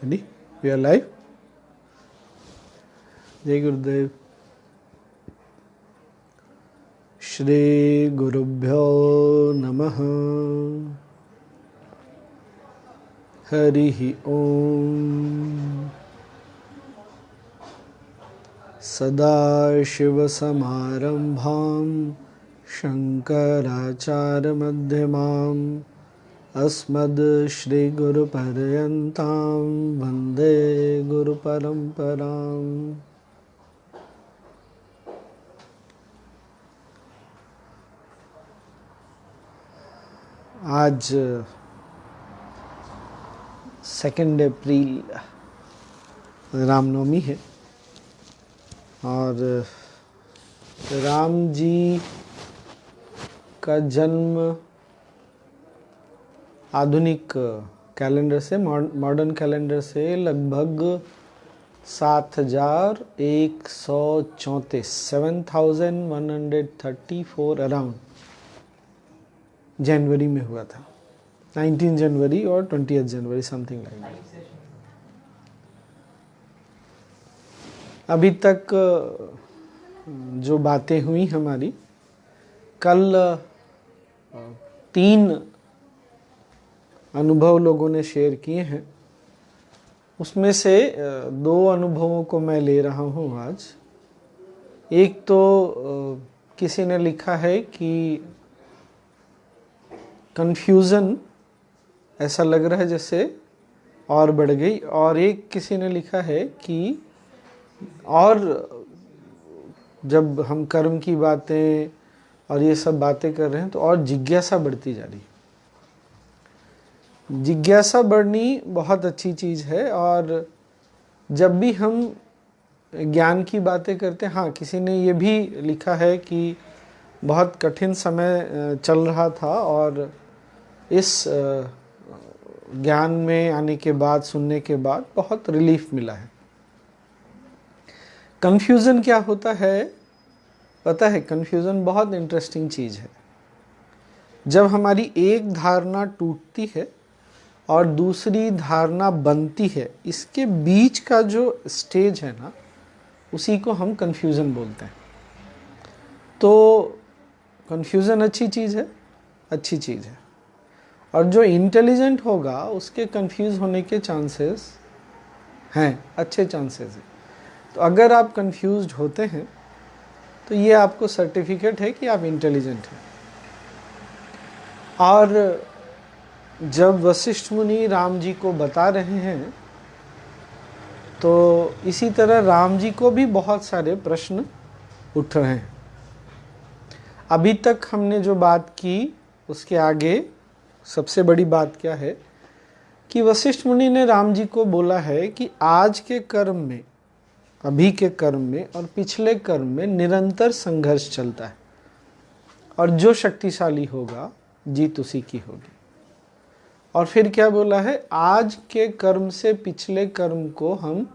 Ready? We are live. जय गुरुदेव. श्री गुरुभ्यो नमः. हरिः ओम. सदाशिवसमारम्भां शङ्कराचार्यमध्यमाम् अस्मद् श्रीगुरुपर्यन्तां वन्दे गुरुपरम्पराम्. आज 2 अप्रैल रामनवमी है और राम जी का जन्म आधुनिक कैलेंडर से, मॉडर्न कैलेंडर से लगभग 7134 7134 अराउंड जनवरी में हुआ था. 19 जनवरी और 20 जनवरी समथिंग लाइक दैट. अभी तक जो बातें हुई हमारी, कल 3 अनुभव लोगों ने शेयर किए हैं. उसमें से 2 अनुभवों को मैं ले रहा हूँ आज. एक तो किसी ने लिखा है कि कंफ्यूजन ऐसा लग रहा है जैसे और बढ़ गई, और एक किसी ने लिखा है कि और जब हम कर्म की बातें और ये सब बातें कर रहे हैं तो और जिज्ञासा बढ़ती जा रही है. जिज्ञासा बढ़नी बहुत अच्छी चीज़ है. और जब भी हम ज्ञान की बातें करते हैं, हाँ किसी ने ये भी लिखा है कि बहुत कठिन समय चल रहा था और इस ज्ञान में आने के बाद, सुनने के बाद बहुत रिलीफ मिला है. कन्फ्यूज़न क्या होता है पता है? कन्फ्यूज़न बहुत इंटरेस्टिंग चीज़ है. जब हमारी एक धारणा टूटती है और दूसरी धारणा बनती है, इसके बीच का जो स्टेज है ना, उसी को हम कन्फ्यूज़न बोलते हैं. तो कन्फ्यूज़न अच्छी चीज़ है, अच्छी चीज़ है. और जो इंटेलिजेंट होगा उसके कंफ्यूज होने के चांसेस हैं, अच्छे चांसेस हैं. तो अगर आप कंफ्यूज्ड होते हैं तो ये आपको सर्टिफिकेट है कि आप इंटेलिजेंट हैं. और जब वशिष्ठ मुनि राम जी को बता रहे हैं तो इसी तरह राम जी को भी बहुत सारे प्रश्न उठ रहे हैं. अभी तक हमने जो बात की उसके आगे सबसे बड़ी बात क्या है कि वशिष्ठ मुनि ने राम जी को बोला है कि आज के कर्म में, अभी के कर्म में और पिछले कर्म में निरंतर संघर्ष चलता है, और जो शक्तिशाली होगा जीत उसी की होगी. और फिर क्या बोला है? आज के कर्म से पिछले कर्म को हम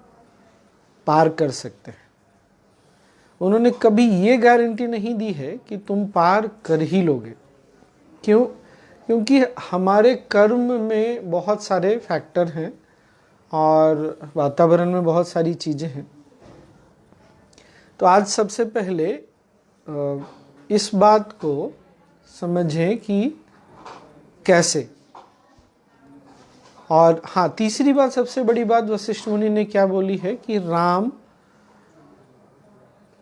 पार कर सकते हैं. उन्होंने कभी ये गारंटी नहीं दी है कि तुम पार कर ही लोगे. क्यों? क्योंकि हमारे कर्म में बहुत सारे फैक्टर हैं और वातावरण में बहुत सारी चीज़ें हैं. तो आज सबसे पहले इस बात को समझें कि कैसे. और हाँ, तीसरी बात, सबसे बड़ी बात वशिष्ठ मुनि ने क्या बोली है कि राम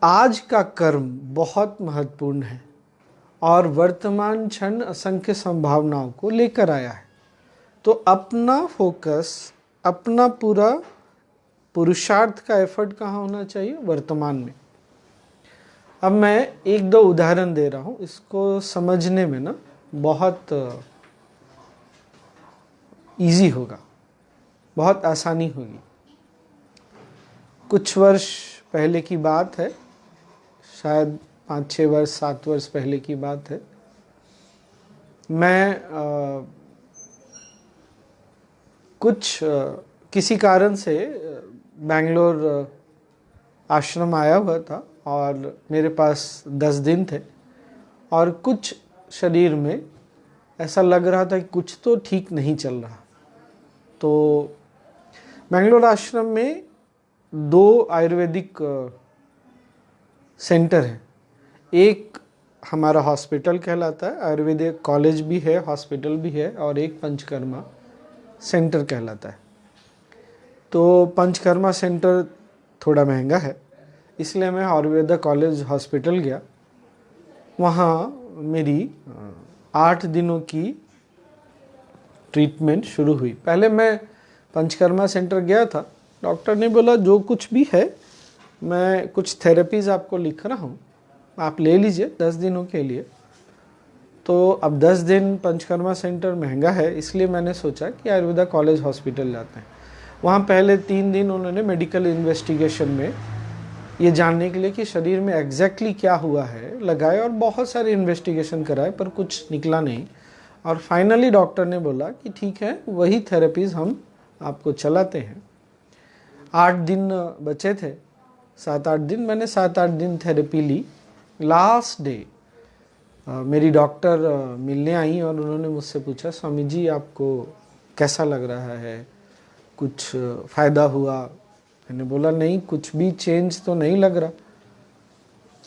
आज का कर्म बहुत महत्वपूर्ण है और वर्तमान क्षण असंख्य संभावनाओं को लेकर आया है. तो अपना फोकस, अपना पूरा पुरुषार्थ का एफर्ट कहाँ होना चाहिए? वर्तमान में. अब मैं 1-2 उदाहरण दे रहा हूँ, इसको समझने में ना बहुत इजी होगा, बहुत आसानी होगी. कुछ वर्ष पहले की बात है, शायद 5-6 वर्ष 7 वर्ष पहले की बात है. मैं किसी कारण से बेंगलोर आश्रम आया हुआ था और मेरे पास 10 दिन थे. और कुछ शरीर में ऐसा लग रहा था कि कुछ तो ठीक नहीं चल रहा. तो बेंगलोर आश्रम में 2 आयुर्वेदिक सेंटर है। एक हमारा हॉस्पिटल कहलाता है, आयुर्वेदिक कॉलेज भी है, हॉस्पिटल भी है, और एक पंचकर्मा सेंटर कहलाता है। तो पंचकर्मा सेंटर थोड़ा महंगा है, इसलिए मैं आयुर्वेदा कॉलेज हॉस्पिटल गया। वहाँ मेरी 8 दिनों की ट्रीटमेंट शुरू हुई। पहले मैं पंचकर्मा सेंटर गया था, डॉक्टर ने बोला जो कुछ भी है मैं कुछ थेरेपीज़ आपको लिख रहा हूँ, आप ले लीजिए 10 दिनों के लिए। तो अब 10 दिन पंचकर्मा सेंटर महंगा है, इसलिए मैंने सोचा कि आयुर्वेदा कॉलेज हॉस्पिटल जाते हैं। वहाँ पहले 3 दिन उन्होंने मेडिकल इन्वेस्टिगेशन में ये जानने के लिए कि शरीर में एग्जैक्टली क्या हुआ है लगाए, और बहुत सारे इन्वेस्टिगेशन कराए पर कुछ निकला नहीं। और फाइनली डॉक्टर ने बोला कि ठीक है, वही थेरेपीज़ हम आपको चलाते हैं। 8 दिन बचे थे, 7-8 दिन, मैंने 7-8 दिन थेरेपी ली। लास्ट डे मेरी डॉक्टर मिलने आई और उन्होंने मुझसे पूछा, स्वामी जी आपको कैसा लग रहा है, कुछ फ़ायदा हुआ? मैंने बोला नहीं, कुछ भी चेंज तो नहीं लग रहा।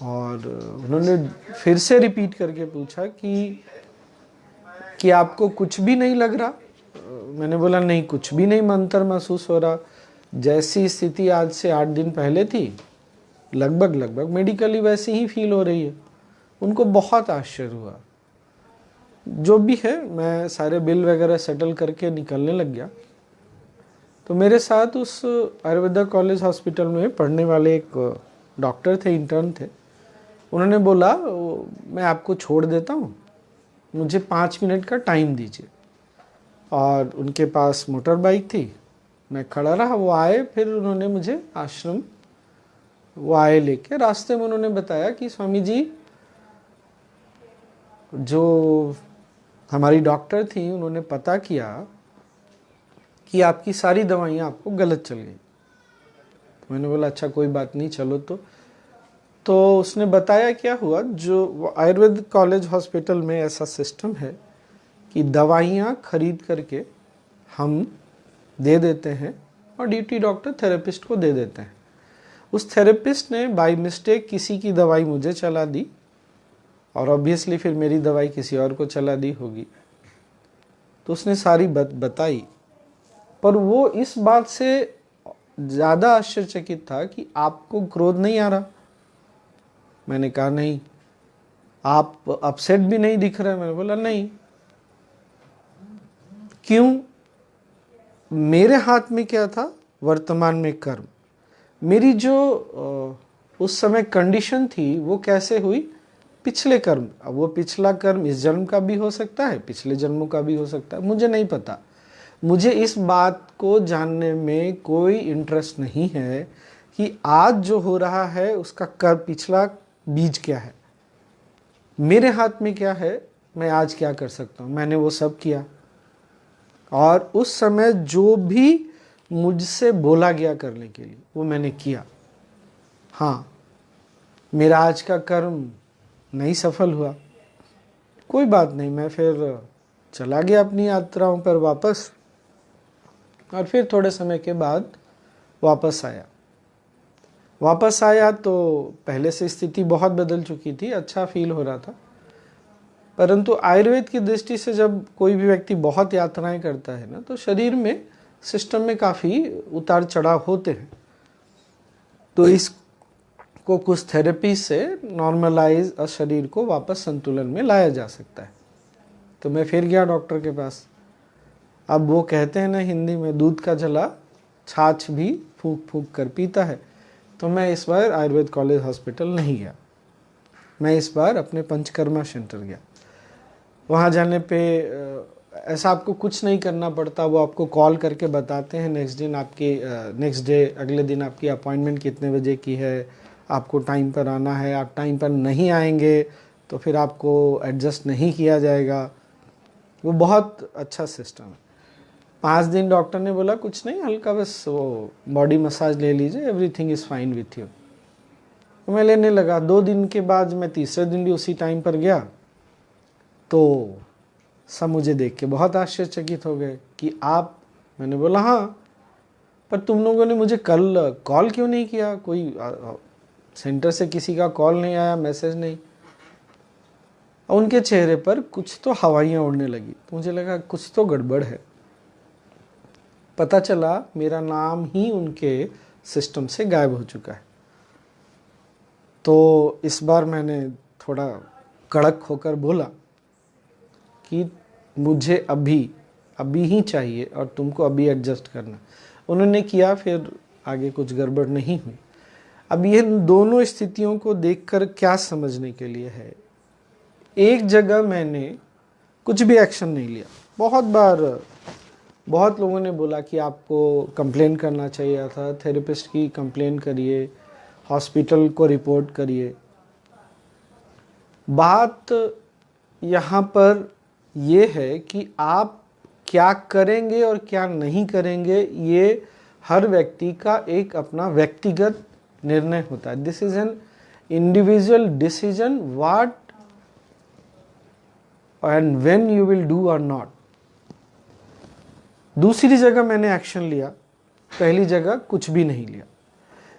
और उन्होंने फिर से रिपीट करके पूछा कि आपको कुछ भी नहीं लग रहा? मैंने बोला नहीं, कुछ भी नहीं मंतर महसूस हो रहा, जैसी स्थिति आज से 8 दिन पहले थी लगभग मेडिकली वैसी ही फील हो रही है। उनको बहुत आश्चर्य हुआ। जो भी है, मैं सारे बिल वगैरह सेटल करके निकलने लग गया। तो मेरे साथ उस आयुर्वेदा कॉलेज हॉस्पिटल में पढ़ने वाले एक डॉक्टर थे, इंटर्न थे। उन्होंने बोला मैं आपको छोड़ देता हूँ, मुझे 5 मिनट का टाइम दीजिए। और उनके पास मोटर बाइक थी, मैं खड़ा रहा, वो आए, फिर उन्होंने मुझे आश्रम वो आए लेके। रास्ते में उन्होंने बताया कि स्वामी जी, जो हमारी डॉक्टर थी उन्होंने पता किया कि आपकी सारी दवाइयाँ आपको गलत चल गई। तो मैंने बोला अच्छा कोई बात नहीं, चलो। तो उसने बताया क्या हुआ। जो आयुर्वेद कॉलेज हॉस्पिटल में ऐसा सिस्टम है कि दवाइयाँ खरीद करके हम दे देते हैं और ड्यूटी डॉक्टर थेरेपिस्ट को दे देते हैं। उस थेरेपिस्ट ने बाय मिस्टेक किसी की दवाई मुझे चला दी, और ऑब्वियसली फिर मेरी दवाई किसी और को चला दी होगी। तो उसने सारी बताई, पर वो इस बात से ज़्यादा आश्चर्यचकित था कि आपको क्रोध नहीं आ रहा? मैंने कहा नहीं। आप अपसेट भी नहीं दिख रहे? मैंने बोला नहीं। क्यों? मेरे हाथ में क्या था? वर्तमान में कर्म। मेरी जो उस समय कंडीशन थी वो कैसे हुई? पिछले कर्म। अब वो पिछला कर्म इस जन्म का भी हो सकता है, पिछले जन्मों का भी हो सकता है, मुझे नहीं पता। मुझे इस बात को जानने में कोई इंटरेस्ट नहीं है कि आज जो हो रहा है उसका कर्म, पिछला बीज क्या है। मेरे हाथ में क्या है, मैं आज क्या कर सकता हूँ। मैंने वो सब किया, और उस समय जो भी मुझसे बोला गया करने के लिए वो मैंने किया। हाँ, मेरा आज का कर्म नहीं सफल हुआ, कोई बात नहीं, मैं फिर चला गया अपनी यात्राओं पर वापस। और फिर थोड़े समय के बाद वापस आया तो पहले से स्थिति बहुत बदल चुकी थी, अच्छा फील हो रहा था। परंतु आयुर्वेद की दृष्टि से जब कोई भी व्यक्ति बहुत यात्राएं करता है ना, तो शरीर में, सिस्टम में काफ़ी उतार चढ़ाव होते हैं। तो इसको कुछ थेरेपी से नॉर्मलाइज और शरीर को वापस संतुलन में लाया जा सकता है। तो मैं फिर गया डॉक्टर के पास। अब वो कहते हैं ना हिंदी में, दूध का जला छाछ भी फूंक फूंक कर पीता है। तो मैं इस बार आयुर्वेद कॉलेज हॉस्पिटल नहीं गया, मैं इस बार अपने पंचकर्मा सेंटर गया। वहाँ जाने पे ऐसा आपको कुछ नहीं करना पड़ता, वो आपको कॉल करके बताते हैं नेक्स्ट डे अगले दिन आपकी अपॉइंटमेंट कितने बजे की है, आपको टाइम पर आना है। आप टाइम पर नहीं आएंगे तो फिर आपको एडजस्ट नहीं किया जाएगा। वो बहुत अच्छा सिस्टम है। 5 दिन डॉक्टर ने बोला कुछ नहीं, हल्का बस वो बॉडी मसाज ले लीजिए, everything is fine with you. तो मैं लेने लगा। 2 दिन के बाद मैं तीसरे दिन भी उसी टाइम पर गया, तो सब मुझे देख के बहुत आश्चर्यचकित हो गए कि आप। मैंने बोला हाँ, पर तुम लोगों ने मुझे कल कॉल क्यों नहीं किया, कोई सेंटर से किसी का कॉल नहीं आया, मैसेज नहीं। उनके चेहरे पर कुछ तो हवाइयाँ उड़ने लगी, तो मुझे लगा कुछ तो गड़बड़ है। पता चला मेरा नाम ही उनके सिस्टम से गायब हो चुका है। तो इस बार मैंने थोड़ा कड़क होकर बोला कि मुझे अभी ही चाहिए और तुमको अभी एडजस्ट करना। उन्होंने किया, फिर आगे कुछ गड़बड़ नहीं हुई। अब ये दोनों स्थितियों को देखकर क्या समझने के लिए है, एक जगह मैंने कुछ भी एक्शन नहीं लिया। बहुत बार बहुत लोगों ने बोला कि आपको कंप्लेन करना चाहिए था, थेरेपिस्ट की कंप्लेन करिए, हॉस्पिटल को रिपोर्ट करिए। बात यहाँ पर ये है कि आप क्या करेंगे और क्या नहीं करेंगे, ये हर व्यक्ति का एक अपना व्यक्तिगत निर्णय होता है। This is an individual decision what and when you will do और नॉट। दूसरी जगह मैंने एक्शन लिया, पहली जगह कुछ भी नहीं लिया।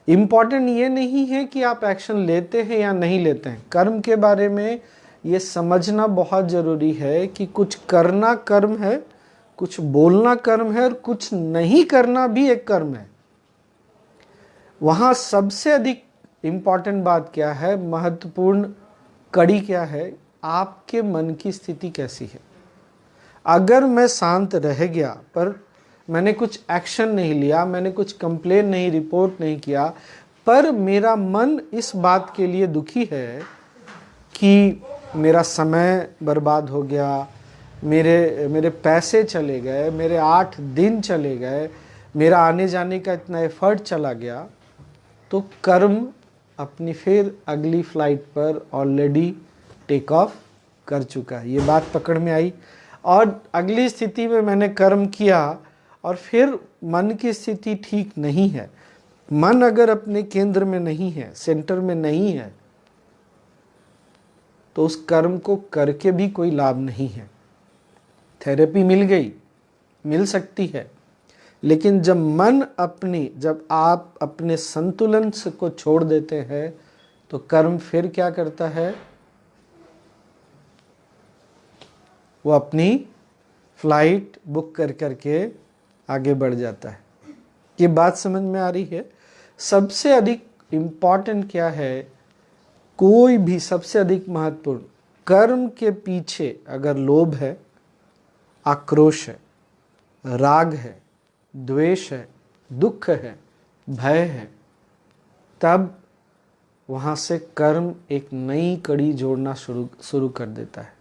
इम्पॉर्टेंट ये नहीं है कि आप एक्शन लेते हैं या नहीं लेते हैं। कर्म के बारे में ये समझना बहुत ज़रूरी है कि कुछ करना कर्म है, कुछ बोलना कर्म है, और कुछ नहीं करना भी एक कर्म है। वहाँ सबसे अधिक इम्पॉर्टेंट बात क्या है, महत्वपूर्ण कड़ी क्या है, आपके मन की स्थिति कैसी है। अगर मैं शांत रह गया पर मैंने कुछ एक्शन नहीं लिया, मैंने कुछ कंप्लेन नहीं, रिपोर्ट नहीं किया, पर मेरा मन इस बात के लिए दुखी है कि मेरा समय बर्बाद हो गया, मेरे पैसे चले गए, मेरे 8 दिन चले गए, मेरा आने जाने का इतना एफर्ट चला गया, तो कर्म अपनी फिर अगली फ्लाइट पर ऑलरेडी टेक ऑफ कर चुका है। ये बात पकड़ में आई। और अगली स्थिति में मैंने कर्म किया और फिर मन की स्थिति ठीक नहीं है। मन अगर अपने केंद्र में नहीं है, सेंटर में नहीं है, तो उस कर्म को करके भी कोई लाभ नहीं है। थेरेपी मिल गई, मिल सकती है, लेकिन जब आप अपने संतुलन को छोड़ देते हैं तो कर्म फिर क्या करता है, वो अपनी फ्लाइट बुक कर करके आगे बढ़ जाता है। ये बात समझ में आ रही है। सबसे अधिक इम्पॉर्टेंट क्या है, कोई भी सबसे अधिक महत्वपूर्ण, कर्म के पीछे अगर लोभ है, आक्रोश है, राग है, द्वेष है, दुख है, भय है, तब वहाँ से कर्म एक नई कड़ी जोड़ना शुरू कर देता है।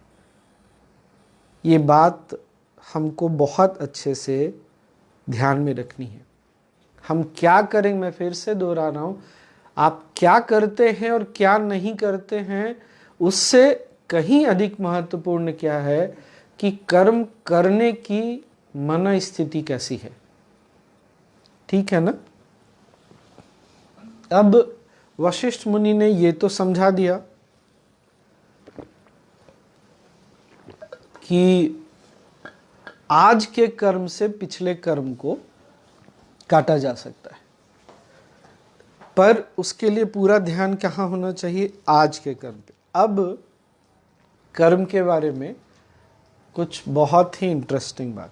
ये बात हमको बहुत अच्छे से ध्यान में रखनी है। हम क्या करें, मैं फिर से दोहरा रहा हूँ, आप क्या करते हैं और क्या नहीं करते हैं, उससे कहीं अधिक महत्वपूर्ण क्या है कि कर्म करने की मन स्थिति कैसी है। ठीक है ना। अब वशिष्ठ मुनि ने ये तो समझा दिया कि आज के कर्म से पिछले कर्म को काटा जा सकता है, पर उसके लिए पूरा ध्यान कहाँ होना चाहिए, आज के कर्म पे। अब कर्म के बारे में कुछ बहुत ही इंटरेस्टिंग बात।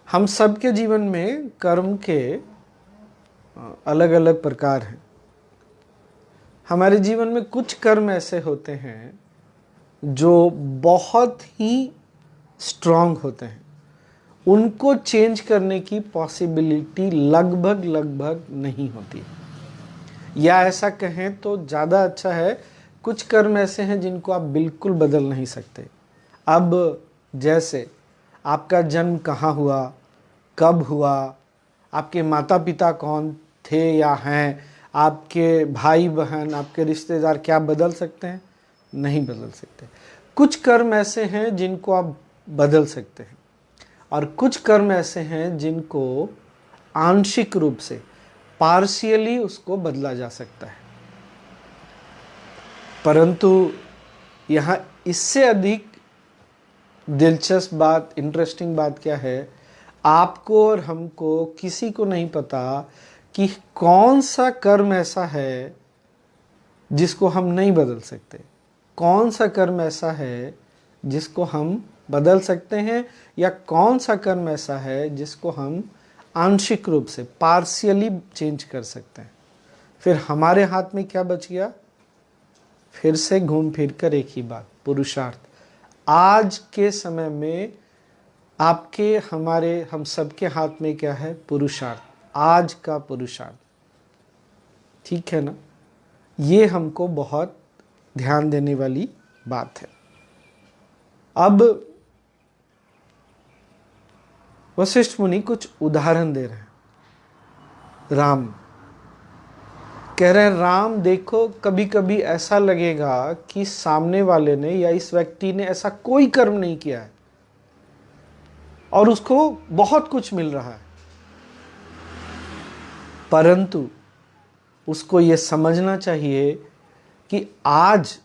हम सबके जीवन में कर्म के अलग अलग प्रकार हैं। हमारे जीवन में कुछ कर्म ऐसे होते हैं जो बहुत ही स्ट्रांग होते हैं, उनको चेंज करने की पॉसिबिलिटी लगभग नहीं होती, या ऐसा कहें तो ज़्यादा अच्छा है, कुछ कर्म ऐसे हैं जिनको आप बिल्कुल बदल नहीं सकते। अब जैसे आपका जन्म कहाँ हुआ, कब हुआ, आपके माता पिता कौन थे या हैं, आपके भाई बहन, आपके रिश्तेदार, क्या बदल सकते हैं? नहीं बदल सकते। कुछ कर्म ऐसे हैं जिनको आप बदल सकते हैं, और कुछ कर्म ऐसे हैं जिनको आंशिक रूप से, पार्शियली उसको बदला जा सकता है। परंतु यहाँ इससे अधिक दिलचस्प बात, इंटरेस्टिंग बात क्या है, आपको और हमको किसी को नहीं पता कि कौन सा कर्म ऐसा है जिसको हम नहीं बदल सकते, कौन सा कर्म ऐसा है जिसको हम बदल सकते हैं, या कौन सा कर्म ऐसा है जिसको हम आंशिक रूप से पार्शियली चेंज कर सकते हैं। फिर हमारे हाथ में क्या बच गया? फिर से घूम फिर कर एक ही बात, पुरुषार्थ। आज के समय में आपके, हमारे, हम सबके हाथ में क्या है? पुरुषार्थ, आज का पुरुषार्थ। ठीक है ना? ये हमको बहुत ध्यान देने वाली बात है। अब वशिष्ठ मुनि कुछ उदाहरण दे रहे हैं। राम कह रहे हैं, राम देखो, कभी कभी ऐसा लगेगा कि सामने वाले ने या इस व्यक्ति ने ऐसा कोई कर्म नहीं किया है और उसको बहुत कुछ मिल रहा है, परंतु उसको ये समझना चाहिए कि आज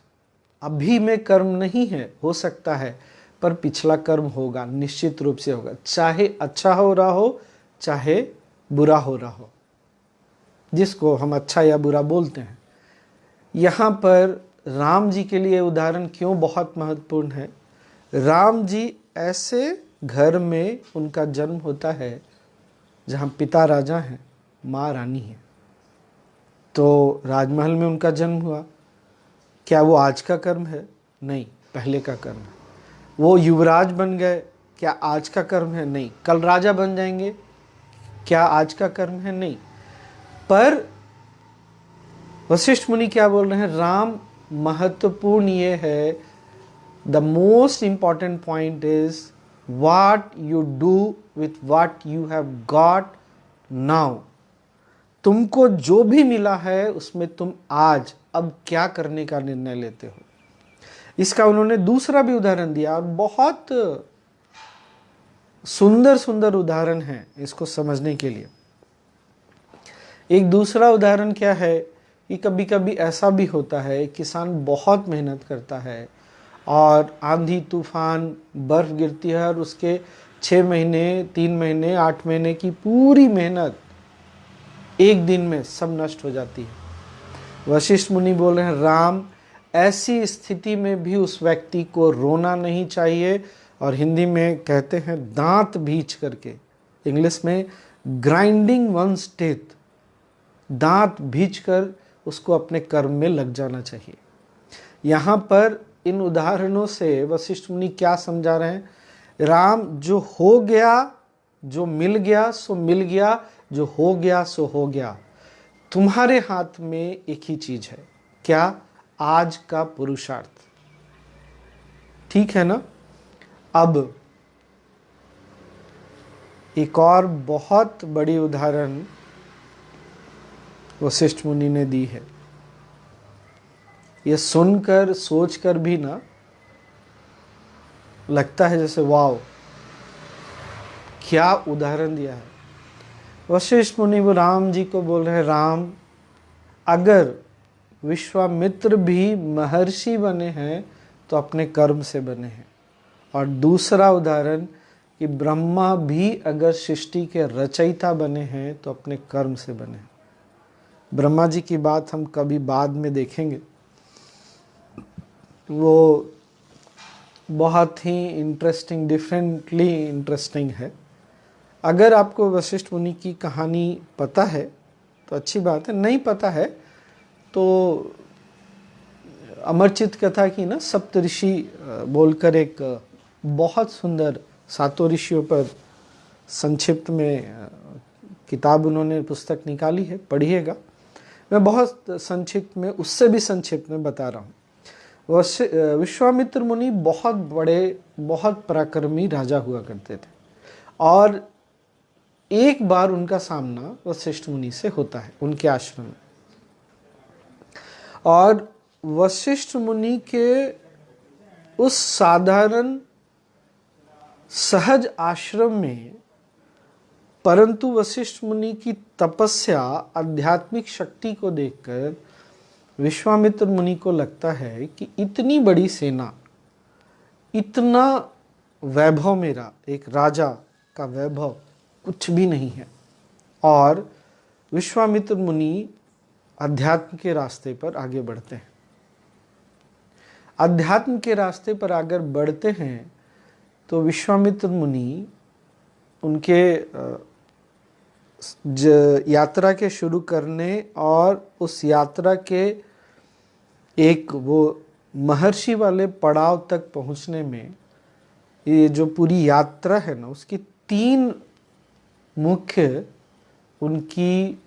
अभी में कर्म नहीं है, हो सकता है, पर पिछला कर्म होगा, निश्चित रूप से होगा, चाहे अच्छा हो रहा हो चाहे बुरा हो रहा हो, जिसको हम अच्छा या बुरा बोलते हैं। यहाँ पर राम जी के लिए उदाहरण क्यों बहुत महत्वपूर्ण है? राम जी ऐसे घर में उनका जन्म होता है जहाँ पिता राजा हैं, माँ रानी है। तो राजमहल में उनका जन्म हुआ। क्या वो आज का कर्म है? नहीं, पहले का कर्म है। वो युवराज बन गए, क्या आज का कर्म है? नहीं। कल राजा बन जाएंगे, क्या आज का कर्म है? नहीं। पर वशिष्ठ मुनि क्या बोल रहे हैं? राम, महत्वपूर्ण ये है, the most important point is what you do with what you have got now. तुमको जो भी मिला है उसमें तुम आज अब क्या करने का निर्णय लेते हो। इसका उन्होंने दूसरा भी उदाहरण दिया और बहुत सुंदर सुंदर उदाहरण है इसको समझने के लिए। एक दूसरा उदाहरण क्या है कि कभी कभी ऐसा भी होता है, किसान बहुत मेहनत करता है और आंधी तूफान, बर्फ गिरती है और उसके 6 महीने, 3 महीने, 8 महीने की पूरी मेहनत एक दिन में सब नष्ट हो जाती है। वशिष्ठ मुनि बोल रहे हैं, राम, ऐसी स्थिति में भी उस व्यक्ति को रोना नहीं चाहिए, और हिंदी में कहते हैं दांत भींच करके, इंग्लिश में ग्राइंडिंग वंस टीथ, दांत भींच कर उसको अपने कर्म में लग जाना चाहिए। यहाँ पर इन उदाहरणों से वशिष्ठ मुनि क्या समझा रहे हैं? राम, जो हो गया, जो मिल गया सो मिल गया, जो हो गया सो हो गया। तुम्हारे हाथ में एक ही चीज है, क्या? आज का पुरुषार्थ। ठीक है ना? अब एक और बहुत बड़ी उदाहरण वशिष्ठ मुनि ने दी है। ये सुनकर, सोचकर भी ना लगता है जैसे वाव, क्या उदाहरण दिया है। वशिष्ठ मुनि वो राम जी को बोल रहे हैं, राम, अगर विश्वामित्र भी महर्षि बने हैं तो अपने कर्म से बने हैं। और दूसरा उदाहरण कि ब्रह्मा भी अगर सृष्टि के रचयिता बने हैं तो अपने कर्म से बने हैं। ब्रह्मा जी की बात हम कभी बाद में देखेंगे, वो बहुत ही इंटरेस्टिंग, डिफरेंटली इंटरेस्टिंग है। अगर आपको वशिष्ठ मुनि की कहानी पता है तो अच्छी बात है, नहीं पता है तो अमरचित कथा की ना सप्तऋषि बोलकर एक बहुत सुंदर सातों ऋषियों पर संक्षिप्त में किताब उन्होंने पुस्तक निकाली है, पढ़िएगा। मैं बहुत संक्षिप्त में, उससे भी संक्षिप्त में बता रहा हूँ। विश्वामित्र मुनि बहुत बड़े, बहुत पराक्रमी राजा हुआ करते थे, और एक बार उनका सामना वशिष्ठ मुनि से होता है उनके आश्रम में। और वशिष्ठ मुनि के उस साधारण सहज आश्रम में, परंतु वशिष्ठ मुनि की तपस्या, आध्यात्मिक शक्ति को देखकर विश्वामित्र मुनि को लगता है कि इतनी बड़ी सेना, इतना वैभव मेरा, एक राजा का वैभव कुछ भी नहीं है। और विश्वामित्र मुनि अध्यात्म के रास्ते पर आगे बढ़ते हैं। अध्यात्म के रास्ते पर अगर बढ़ते हैं तो विश्वामित्र मुनि उनके यात्रा के शुरू करने और उस यात्रा के एक वो महर्षि वाले पड़ाव तक पहुंचने में, ये जो पूरी यात्रा है ना, उसकी 3 मुख्य उनकी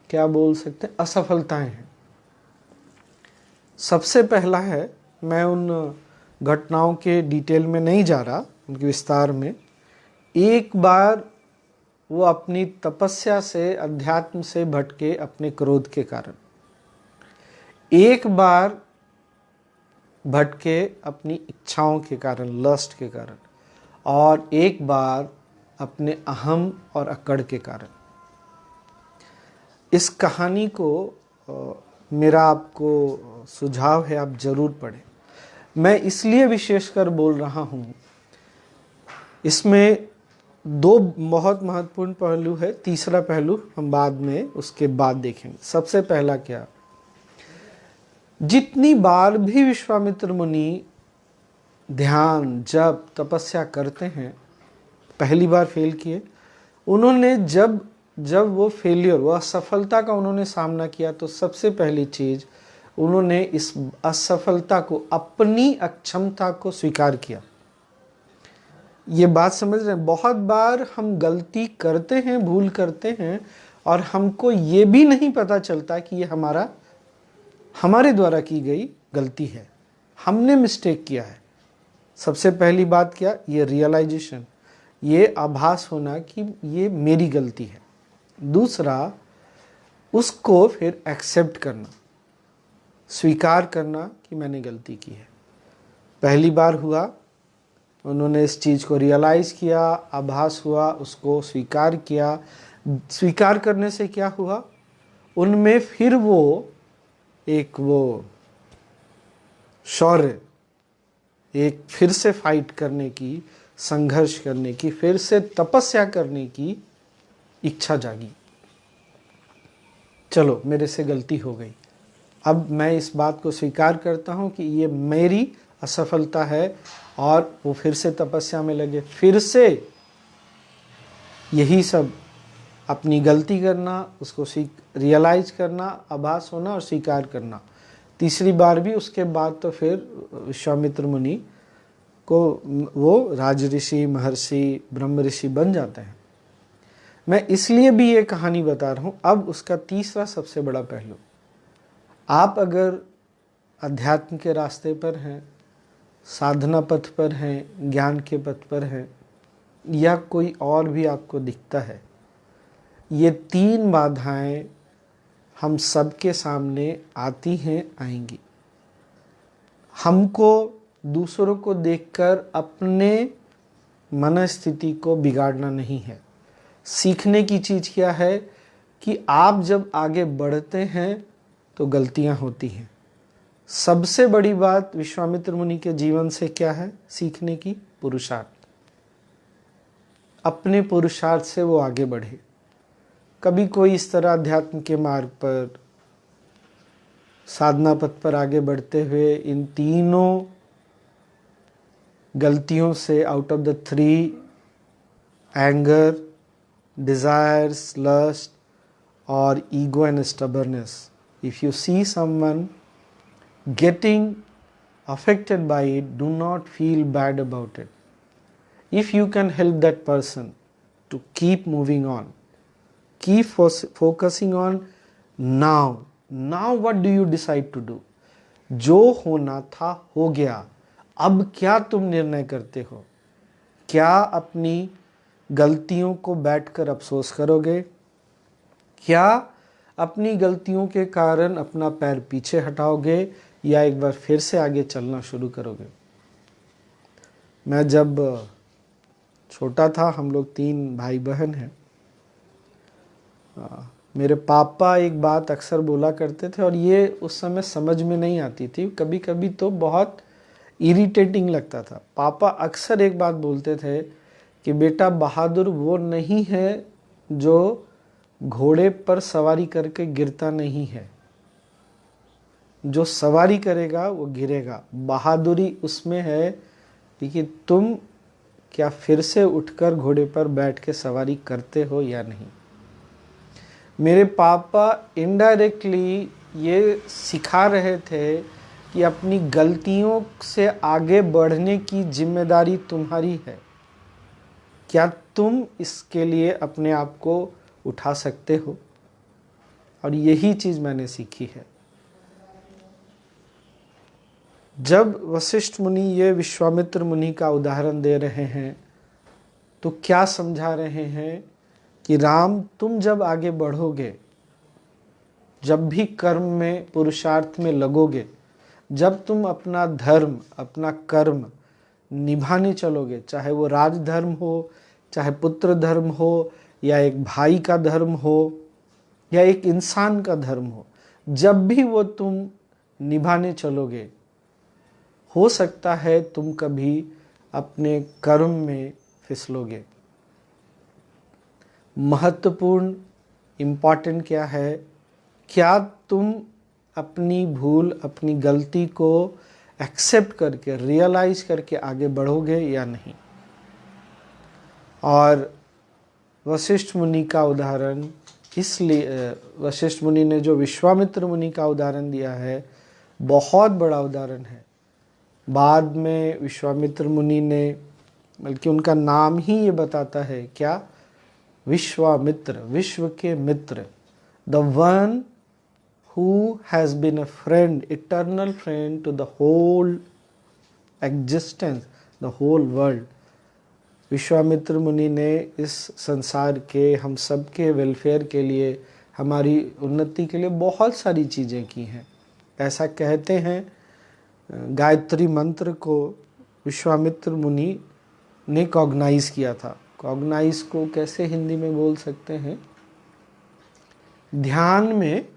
क्या बोल सकते हैं असफलताएं हैं। सबसे पहला है, मैं उन घटनाओं के डिटेल में नहीं जा रहा, उनके विस्तार में, एक बार वो अपनी तपस्या से, अध्यात्म से भटके अपने क्रोध के कारण, एक बार भटके अपनी इच्छाओं के कारण, लस्ट के कारण, और एक बार अपने अहम और अकड़ के कारण। इस कहानी को मेरा आपको सुझाव है आप जरूर पढ़ें। मैं इसलिए विशेषकर बोल रहा हूँ, इसमें 2 बहुत महत्वपूर्ण पहलू है, तीसरा पहलू हम बाद में उसके बाद देखेंगे। सबसे पहला क्या, जितनी बार भी विश्वामित्र मुनि ध्यान, जप, तपस्या करते हैं, पहली बार फेल किए, उन्होंने जब वो फेलियर, वो असफलता का उन्होंने सामना किया, तो सबसे पहली चीज उन्होंने इस असफलता को, अपनी अक्षमता को स्वीकार किया। ये बात समझ रहे हैं? बहुत बार हम गलती करते हैं, भूल करते हैं, और हमको ये भी नहीं पता चलता कि ये हमारे द्वारा की गई गलती है, हमने मिस्टेक किया है। सबसे पहली बात क्या, ये रियलाइजेशन, ये आभास होना कि ये मेरी गलती है। दूसरा, उसको फिर एक्सेप्ट करना, स्वीकार करना कि मैंने गलती की है। पहली बार हुआ, उन्होंने इस चीज़ को रियलाइज़ किया, आभास हुआ, उसको स्वीकार किया। स्वीकार करने से क्या हुआ, उनमें फिर वो शौर्य, एक फिर से फाइट करने की, संघर्ष करने की, फिर से तपस्या करने की इच्छा जागी। चलो, मेरे से गलती हो गई, अब मैं इस बात को स्वीकार करता हूं कि ये मेरी असफलता है, और वो फिर से तपस्या में लगे, फिर से यही सब अपनी गलती करना, उसको रियलाइज करना, आभास होना और स्वीकार करना। तीसरी बार भी, उसके बाद तो फिर विश्वामित्र मुनि को वो राजऋषि, महर्षि, ब्रह्म ऋषि बन जाते हैं। मैं इसलिए भी ये कहानी बता रहा हूँ। अब उसका तीसरा सबसे बड़ा पहलू, आप अगर अध्यात्म के रास्ते पर हैं, साधना पथ पर हैं, ज्ञान के पथ पर हैं, या कोई और भी आपको दिखता है, ये 3 बाधाएं हम सबके सामने आती हैं, आएंगी। हमको दूसरों को देखकर अपने मनस्थिति को बिगाड़ना नहीं है। सीखने की चीज़ क्या है कि आप जब आगे बढ़ते हैं तो गलतियां होती हैं। सबसे बड़ी बात विश्वामित्र मुनि के जीवन से क्या है सीखने की? पुरुषार्थ। अपने पुरुषार्थ से वो आगे बढ़े। कभी कोई इस तरह अध्यात्म के मार्ग पर, साधना पथ पर आगे बढ़ते हुए इन तीनों गलतियों से, out of the 3, anger, desires, lust और ego and stubbornness, if you see someone getting affected by it, do not feel bad about it. If you can help that person to keep moving on, keep focusing on now. Now what do you decide to do? जो होना था हो गया, अब क्या तुम निर्णय करते हो? क्या अपनी गलतियों को बैठकर अफसोस करोगे? क्या अपनी गलतियों के कारण अपना पैर पीछे हटाओगे, या एक बार फिर से आगे चलना शुरू करोगे? मैं जब छोटा था, हम लोग 3 भाई बहन हैं, मेरे पापा एक बात अक्सर बोला करते थे, और ये उस समय समझ में नहीं आती थी, कभी कभी तो बहुत इरिटेटिंग लगता था। पापा अक्सर एक बात बोलते थे कि बेटा, बहादुर वो नहीं है जो घोड़े पर सवारी करके गिरता नहीं है, जो सवारी करेगा वो गिरेगा। बहादुरी उसमें है कि तुम क्या फिर से उठकर घोड़े पर बैठ के सवारी करते हो या नहीं। मेरे पापा इनडायरेक्टली ये सिखा रहे थे कि अपनी गलतियों से आगे बढ़ने की जिम्मेदारी तुम्हारी है। क्या तुम इसके लिए अपने आप को उठा सकते हो? और यही चीज मैंने सीखी है। जब वशिष्ठ मुनि ये विश्वामित्र मुनि का उदाहरण दे रहे हैं तो क्या समझा रहे हैं कि राम, तुम जब आगे बढ़ोगे, जब भी कर्म में पुरुषार्थ में लगोगे, जब तुम अपना धर्म, अपना कर्म निभाने चलोगे, चाहे वो राजधर्म हो, चाहे पुत्र धर्म हो, या एक भाई का धर्म हो, या एक इंसान का धर्म हो, जब भी वो तुम निभाने चलोगे, हो सकता है तुम कभी अपने कर्म में फिसलोगे। महत्वपूर्ण, इम्पॉर्टेंट क्या है? क्या तुम अपनी भूल, अपनी गलती को एक्सेप्ट करके, रियलाइज करके आगे बढ़ोगे या नहीं? और वशिष्ठ मुनि का उदाहरण, इसलिए वशिष्ठ मुनि ने जो विश्वामित्र मुनि का उदाहरण दिया है, बहुत बड़ा उदाहरण है। बाद में विश्वामित्र मुनि ने, बल्कि उनका नाम ही ये बताता है, क्या? विश्वामित्र, विश्व के मित्र, the one who has been a friend, eternal friend to the whole existence, the whole world. Vishwamitra मुनि ने इस संसार के, हम सब के वेलफेयर के लिए, हमारी उन्नति के लिए बहुत सारी चीज़ें की हैं। ऐसा कहते हैं, गायत्री मंत्र को विश्वामित्र मुनि ने कॉग्नाइज किया था। कॉग्नाइज को कैसे हिंदी में बोल सकते हैं? ध्यान में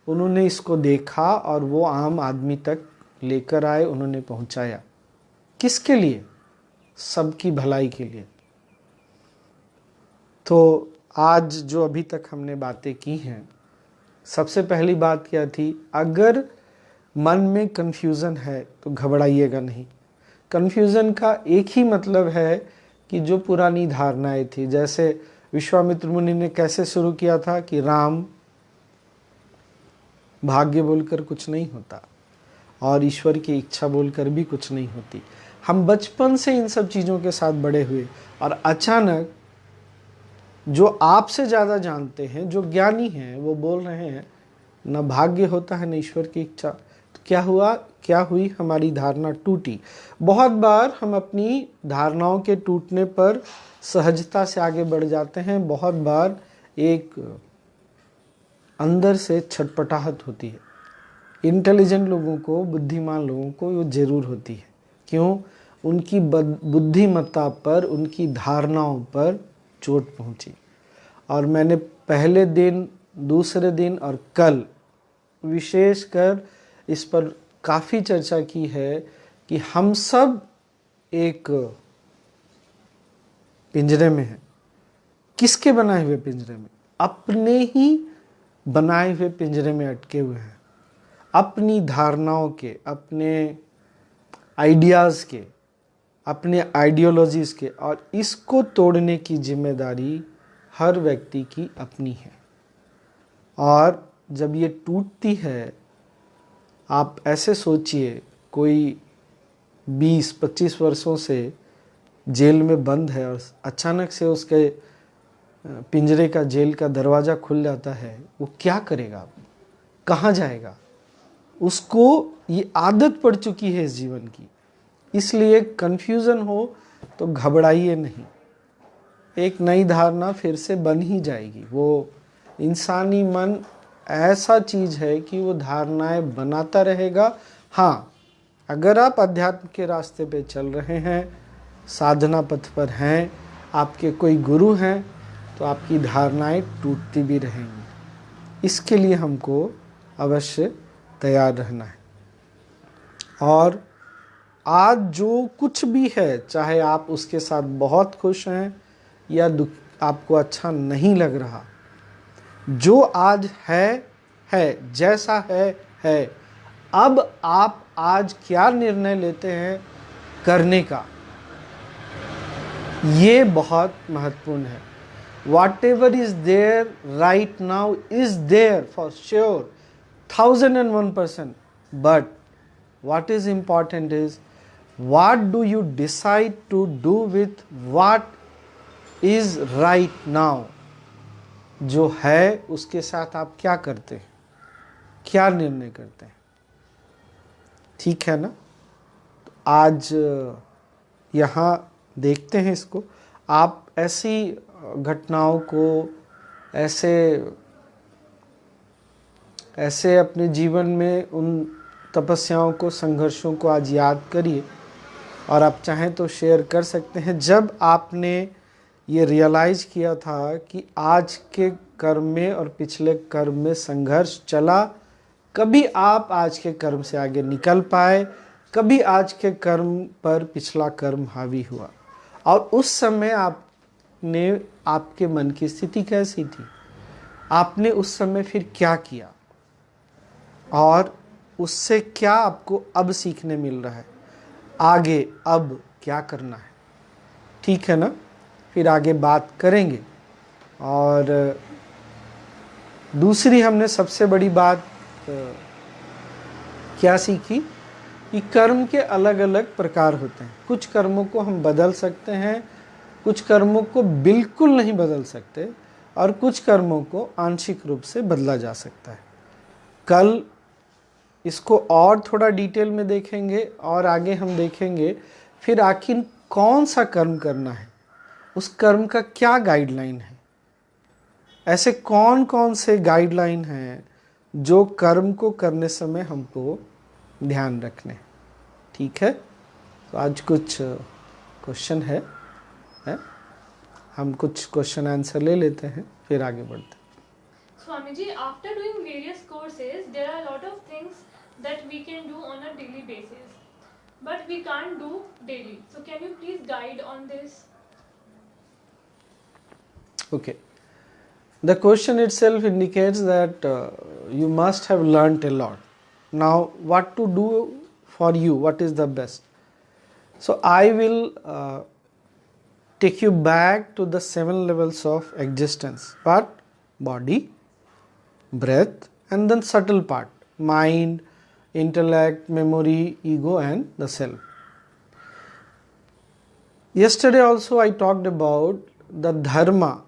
उन्होंने इसको देखा और वो आम आदमी तक लेकर आए, उन्होंने पहुंचाया। किसके लिए? सबकी भलाई के लिए। तो आज जो अभी तक हमने बातें की हैं, सबसे पहली बात क्या थी? अगर मन में कन्फ्यूज़न है तो घबराइएगा नहीं। कन्फ्यूज़न का एक ही मतलब है कि जो पुरानी धारणाएं थी, जैसे विश्वामित्र मुनि ने कैसे शुरू किया था कि राम, भाग्य बोलकर कुछ नहीं होता और ईश्वर की इच्छा बोलकर भी कुछ नहीं होती। हम बचपन से इन सब चीज़ों के साथ बड़े हुए और अचानक जो आपसे ज़्यादा जानते हैं, जो ज्ञानी हैं, वो बोल रहे हैं न भाग्य होता है न ईश्वर की इच्छा। तो क्या हुआ? क्या हुई? हमारी धारणा टूटी। बहुत बार हम अपनी धारणाओं के टूटने पर सहजता से आगे बढ़ जाते हैं। बहुत बार एक अंदर से छटपटाहट होती है। इंटेलिजेंट लोगों को, बुद्धिमान लोगों को वो जरूर होती है। क्यों? उनकी बुद्धिमत्ता पर, उनकी धारणाओं पर चोट पहुंची। और मैंने पहले दिन, दूसरे दिन और कल विशेषकर इस पर काफ़ी चर्चा की है कि हम सब एक पिंजरे में हैं। किसके बनाए हुए पिंजरे में? अपने ही बनाए हुए पिंजरे में अटके हुए हैं। अपनी धारणाओं के, अपने आइडियाज़ के, अपने आइडियोलॉजीज के, और इसको तोड़ने की जिम्मेदारी हर व्यक्ति की अपनी है। और जब ये टूटती है, आप ऐसे सोचिए, कोई 20-25 वर्षों से जेल में बंद है और अचानक से उसके पिंजरे का, जेल का दरवाज़ा खुल जाता है, वो क्या करेगा? कहाँ जाएगा? उसको ये आदत पड़ चुकी है इस जीवन की। इसलिए कन्फ्यूज़न हो तो घबराइए नहीं, एक नई धारणा फिर से बन ही जाएगी। वो इंसानी मन ऐसा चीज़ है कि वो धारणाएं बनाता रहेगा। हाँ, अगर आप अध्यात्म के रास्ते पे चल रहे हैं, साधना पथ पर हैं, आपके कोई गुरु हैं, तो आपकी धारणाएं टूटती भी रहेंगी। इसके लिए हमको अवश्य तैयार रहना है। और आज जो कुछ भी है, चाहे आप उसके साथ बहुत खुश हैं या दुख, आपको अच्छा नहीं लग रहा, जो आज है, जैसा है। अब आप आज क्या निर्णय लेते हैं करने का, ये बहुत महत्वपूर्ण है। Whatever is there right now is there for sure, 1001%. But what is important is, what do you decide to do with what is right now? जो है उसके साथ आप क्या करते हैं, क्या निर्णय करते हैं, ठीक है ना। तो आज यहाँ देखते हैं इसको। आप ऐसी घटनाओं को, ऐसे अपने जीवन में उन तपस्याओं को, संघर्षों को आज याद करिए, और आप चाहें तो शेयर कर सकते हैं। जब आपने ये रियलाइज किया था कि आज के कर्म में और पिछले कर्म में संघर्ष चला, कभी आप आज के कर्म से आगे निकल पाए, कभी आज के कर्म पर पिछला कर्म हावी हुआ, और उस समय आपके मन की स्थिति कैसी थी, आपने उस समय फिर क्या किया, और उससे क्या आपको अब सीखने मिल रहा है, आगे अब क्या करना है, ठीक है ना। फिर आगे बात करेंगे। और दूसरी हमने सबसे बड़ी बात क्या सीखी कि कर्म के अलग अलग प्रकार होते हैं। कुछ कर्मों को हम बदल सकते हैं, कुछ कर्मों को बिल्कुल नहीं बदल सकते, और कुछ कर्मों को आंशिक रूप से बदला जा सकता है। कल इसको और थोड़ा डिटेल में देखेंगे, और आगे हम देखेंगे फिर आखिर कौन सा कर्म करना है, उस कर्म का क्या गाइडलाइन है, ऐसे कौन कौन से गाइडलाइन हैं जो कर्म को करने समय हमको ध्यान रखने, ठीक है। तो आज कुछ क्वेश्चन है, हम कुछ क्वेश्चन आंसर ले लेते हैं, फिर आगे बढ़ते हैं। Swamiji, after doing various courses, there are a lot of things that we can do on a daily basis, but we can't do daily. So can you please guide on this? Okay. The question itself indicates that you must have learnt a lot. Now, what to do for you? What is the best? So, I will take you back to the 7 levels of existence. What? Body, breath, and then subtle part, mind, intellect, memory, ego, and the self. Yesterday also I talked about the dharma.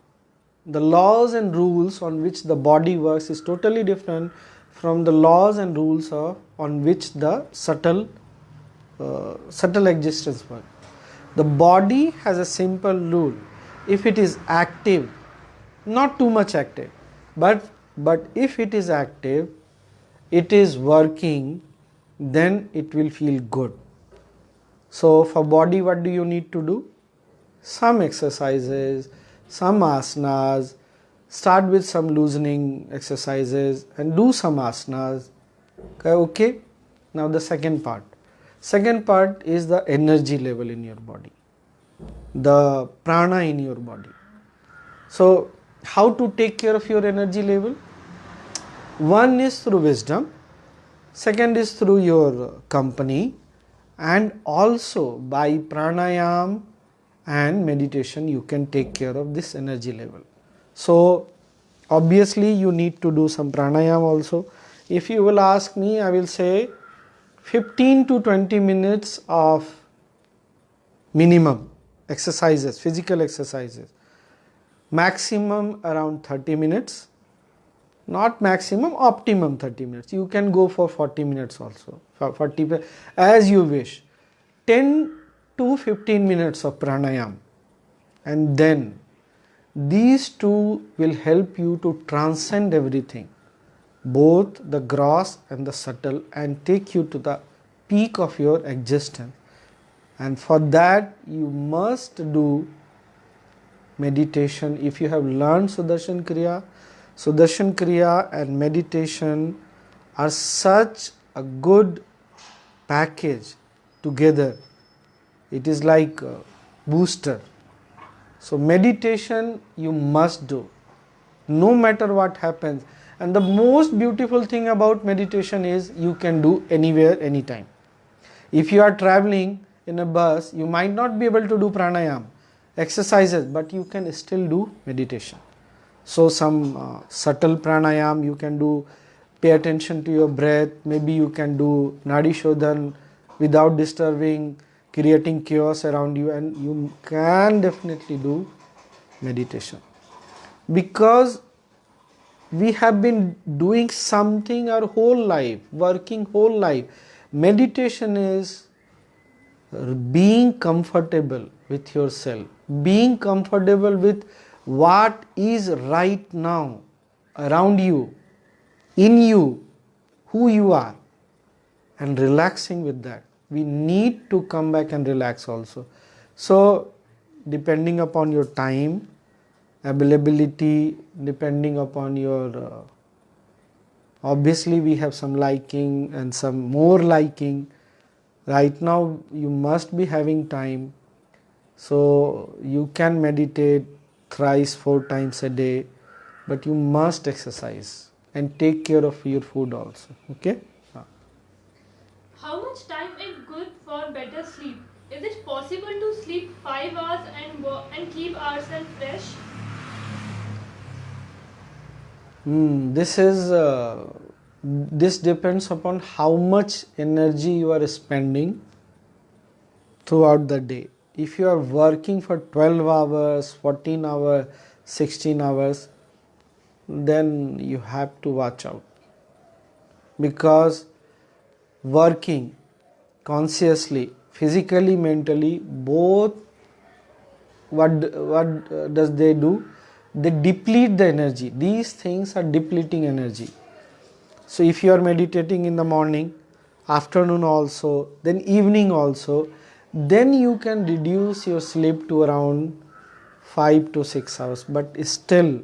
The laws and rules on which the body works is totally different from the laws and rules on which the subtle existence works. The body has a simple rule. If it is active, not too much active, but if it is active, it is working, then it will feel good. So for body, what do you need to do? Some exercises, some asanas, start with some loosening exercises and do some asanas. Okay, now the second part. Second part is the energy level in your body, the prana in your body. So how to take care of your energy level? One is through wisdom, second is through your company, and also by pranayam and meditation you can take care of this energy level. So obviously you need to do some pranayam also. If you will ask me, I will say 15 to 20 minutes of minimum exercises, physical exercises, maximum around 30 minutes, not maximum, optimum 30 minutes. You can go for 40 minutes also, 40 as you wish. 10 to 15 minutes of pranayam, and then these two will help you to transcend everything, both the gross and the subtle, and take you to the peak of your existence. And for that you must do meditation. If you have learned Sudarshan Kriya and meditation are such a good package together. It is like a booster. So meditation you must do, no matter what happens. And the most beautiful thing about meditation is you can do anywhere, anytime. If you are traveling in a bus, you might not be able to do pranayam, exercises, but you can still do meditation. So some subtle pranayam you can do, pay attention to your breath, maybe you can do nadi shodhan without disturbing, creating chaos around you, and you can definitely do meditation. Because we have been doing something our whole life, working whole life. Meditation is being comfortable with yourself, being comfortable with what is right now around you, in you, who you are, and relaxing with that. We need to come back and relax also. So depending upon your time availability, depending upon your obviously we have some liking and some more liking. Right now you must be having time, so you can meditate thrice 4 times a day, but you must exercise and take care of your food also. Okay. How much time is good for better sleep? Is it possible to sleep 5 hours and keep ourselves fresh? This depends upon how much energy you are spending throughout the day. If you are working for 12 hours, 14 hours, 16 hours, then you have to watch out. Because working consciously, physically, mentally, both, what does they do? They deplete the energy. These things are depleting energy. So if you are meditating in the morning, afternoon also, then evening also, then you can reduce your sleep to around 5 to 6 hours. But still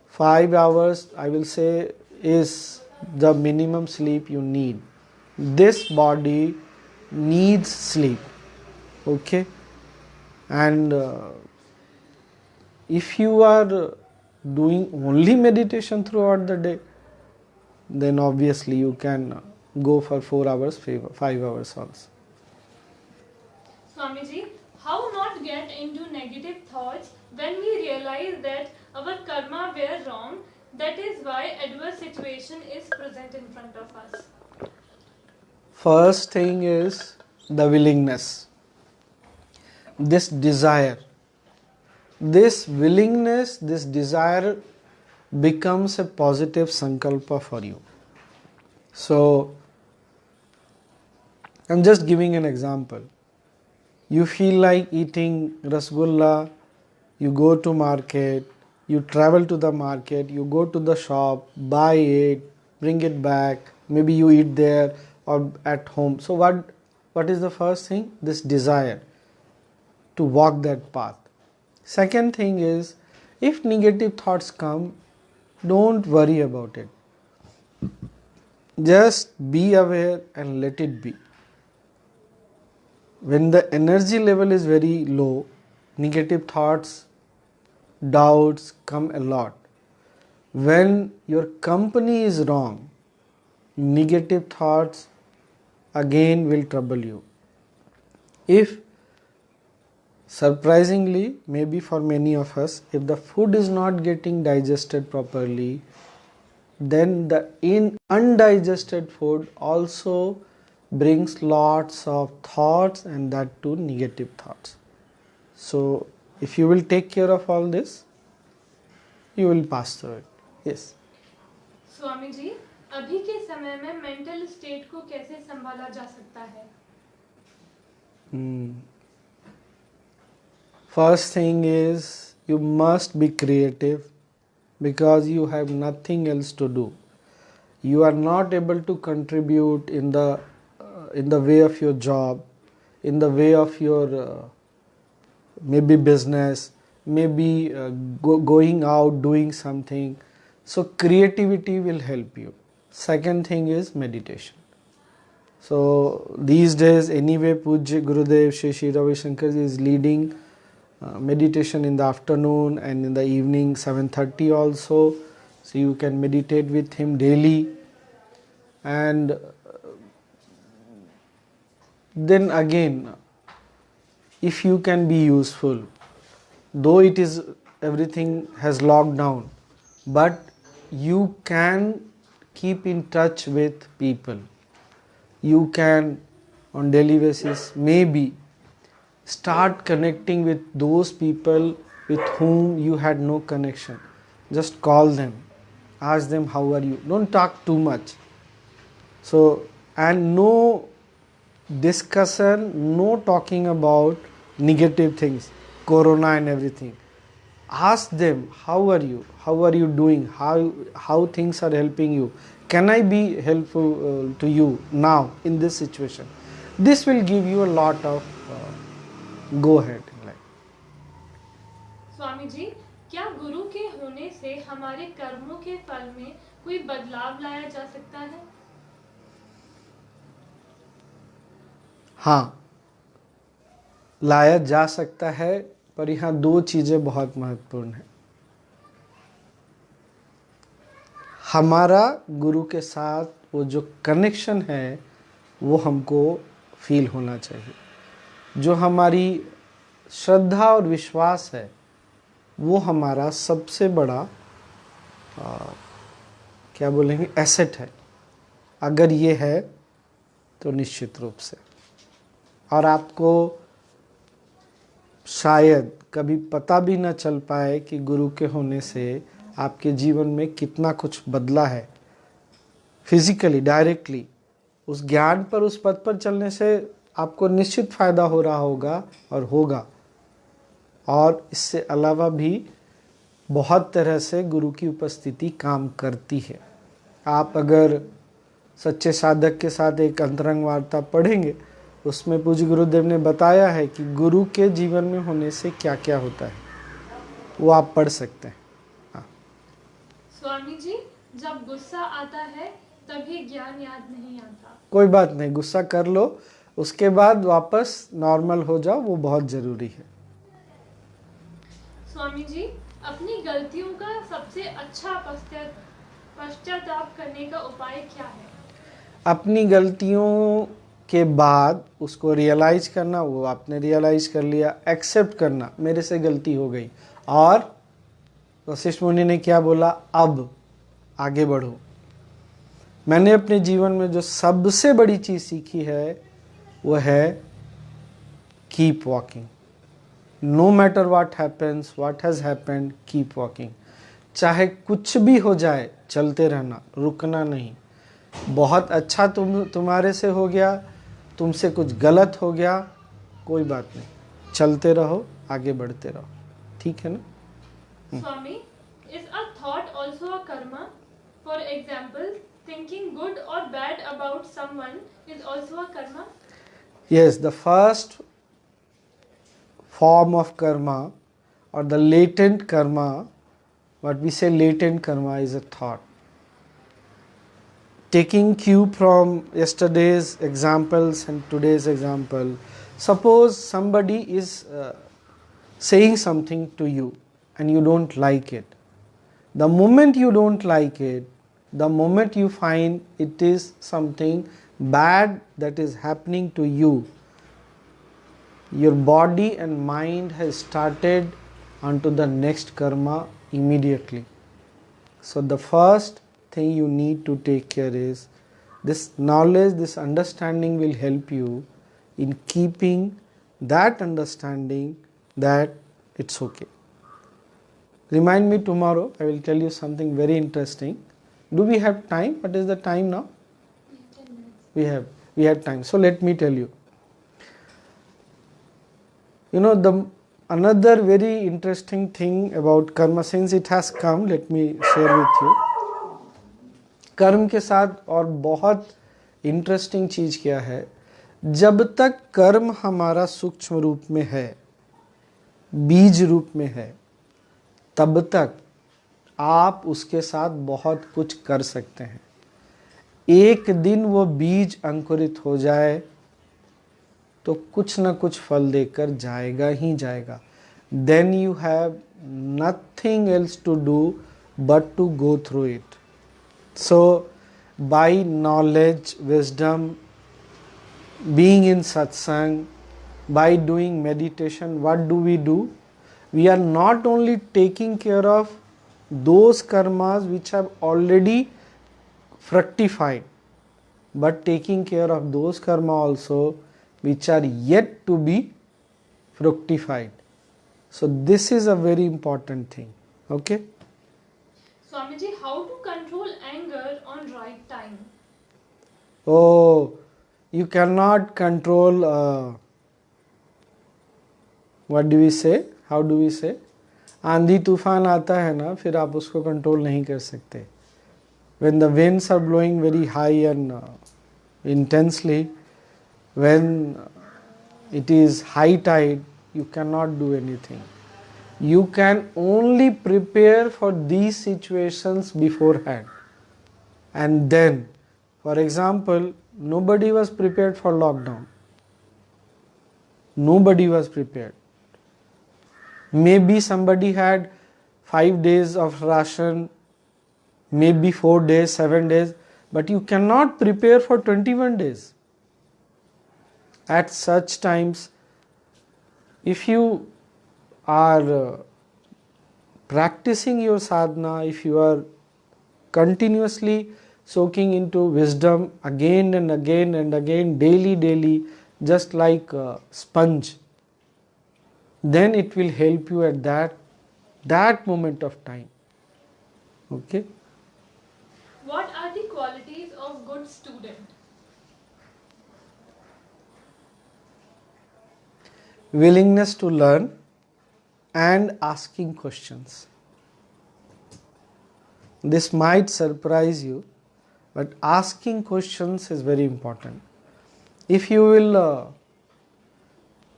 5 hours I will say is the minimum sleep you need. This body needs sleep. Okay. And if you are doing only meditation throughout the day, then obviously you can go for 4 hours, 5 hours also. Swamiji, how not get into negative thoughts when we realize that our karma were wrong? That is why adverse situation is present in front of us. First thing is the willingness, this desire. This willingness, this desire becomes a positive sankalpa for you. So, I'm just giving an example. You feel like eating rasgulla, you go to market, you travel to the market, you go to the shop, buy it, bring it back, maybe you eat there or at home. So what is the first thing? This desire to walk that path. Second thing is, if negative thoughts come, don't worry about it. Just be aware and let it be. When the energy level is very low, negative thoughts, doubts come a lot. When your company is wrong, negative thoughts again will trouble you. If surprisingly, maybe for many of us, if the food is not getting digested properly, then the undigested food also brings lots of thoughts, and that too negative thoughts. So if you will take care of all this, you will pass through it. Yes. Swami ji, अभी के समय में mental state को कैसे संभाला जा सकता है? First thing is, you must be creative, because you have nothing else to do. You are not able to contribute in the way of your job, in the way of your maybe business, maybe going out doing something. So creativity will help you. Second thing is meditation. So these days anyway Pujya Gurudev Shri Ravi Shankar ji is leading meditation in the afternoon and in the evening 7:30 also, so you can meditate with him daily. And then again, if you can be useful, though it is everything has locked down, but you can keep in touch with people. You can on daily basis maybe start connecting with those people with whom you had no connection. Just call them, ask them how are you, don't talk too much. So, and no discussion, no talking about negative things, corona and everything. Ask them how are you doing, how things are helping you, can I be helpful to you now in this situation. This will give you a lot of go ahead in life. Swami ji, क्या गुरु के होने से हमारे कर्मों के फल में कोई बदलाव लाया जा सकता है? हाँ, लाया जा सकता है, पर यहाँ दो चीजें बहुत महत्वपूर्ण हैं. हमारा गुरु के साथ वो जो कनेक्शन है वो हमको फील होना चाहिए. जो हमारी श्रद्धा और विश्वास है वो हमारा सबसे बड़ा क्या बोलेंगे एसेट है. अगर ये है तो निश्चित रूप से, और आपको शायद कभी पता भी न चल पाए कि गुरु के होने से आपके जीवन में कितना कुछ बदला है फिजिकली डायरेक्टली. उस ज्ञान पर, उस पथ पर चलने से आपको निश्चित फायदा हो रहा होगा और होगा. और इससे अलावा भी बहुत तरह से गुरु की उपस्थिति काम करती है. आप अगर सच्चे साधक के साथ एक अंतरंग वार्ता पढ़ेंगे, उसमें पूज्य गुरुदेव ने बताया है कि गुरु के जीवन में होने से क्या क्या होता है, वो आप पढ़ सकते हैं. हाँ. स्वामी जी, जब गुस्सा आता है तभी ज्ञान याद नहीं आता. कोई बात नहीं, गुस्सा कर लो, उसके बाद वापस नॉर्मल हो जाओ, वो बहुत जरूरी है. स्वामी जी, अपनी गलतियों का सबसे अच्छा पश्चाताप करने का उपाय क्या है? अपनी गलतियों के बाद उसको रियलाइज करना. वो आपने रियलाइज कर लिया, एक्सेप्ट करना, मेरे से गलती हो गई. और वशिष्ठ मुनि ने क्या बोला, अब आगे बढ़ो. मैंने अपने जीवन में जो सबसे बड़ी चीज सीखी है वो है keep walking. No matter what happens, what has happened, keep walking. चाहे कुछ भी हो जाए, चलते रहना, रुकना नहीं. बहुत अच्छा तुम्हारे से हो गया, तुमसे कुछ गलत हो गया, कोई बात नहीं, चलते रहो, आगे बढ़ते रहो. ठीक है ना? स्वामी, is a thought also a karma? For example, thinking good or bad about someone is also a karma? Yes, the first form of karma or the latent karma, what we say latent karma is a thought. Taking cue from yesterday's examples and today's example, suppose somebody is saying something to you and you don't like it. The moment you don't like it, the moment you find it is something bad that is happening to you, your body and mind has started onto the next karma immediately. So the first thing you need to take care is this knowledge, this understanding will help you in keeping that understanding that it's okay. Remind me tomorrow, I will tell you something very interesting. Do we have time? What is the time now? 10 minutes. We have time. So let me tell you. You know, another very interesting thing about karma, since it has come, let me share with you. कर्म के साथ और बहुत interesting चीज क्या है, जब तक कर्म हमारा सूक्ष्म रूप में है, बीज रूप में है, तब तक आप उसके साथ बहुत कुछ कर सकते हैं. एक दिन वो बीज अंकुरित हो जाए तो कुछ ना कुछ फल देकर जाएगा ही जाएगा. Then you have nothing else to do but to go through it. So by knowledge, wisdom, being in satsang, by doing meditation, what do? We are not only taking care of those karmas which have already fructified, but taking care of those karma also which are yet to be fructified. So this is a very important thing. Okay. Swamiji, how to control anger on right time? Oh, you cannot control. What do we say? How do we say? आंधी तूफान आता है ना, फिर आप उसको control नहीं कर सकते. When the winds are blowing very high and intensely, when it is high tide, you cannot do anything. You can only prepare for these situations beforehand. And then, for example, nobody was prepared for lockdown. Nobody was prepared. Maybe somebody had 5 days of ration, maybe 4 days, 7 days, but you cannot prepare for 21 days. At such times, if you are practicing your sadhana, if you are continuously soaking into wisdom again and again and again, daily, just like a sponge, then it will help you at that moment of time. Okay. What are the qualities of good student? Willingness to learn and asking questions. This might surprise you, but asking questions is very important. If you will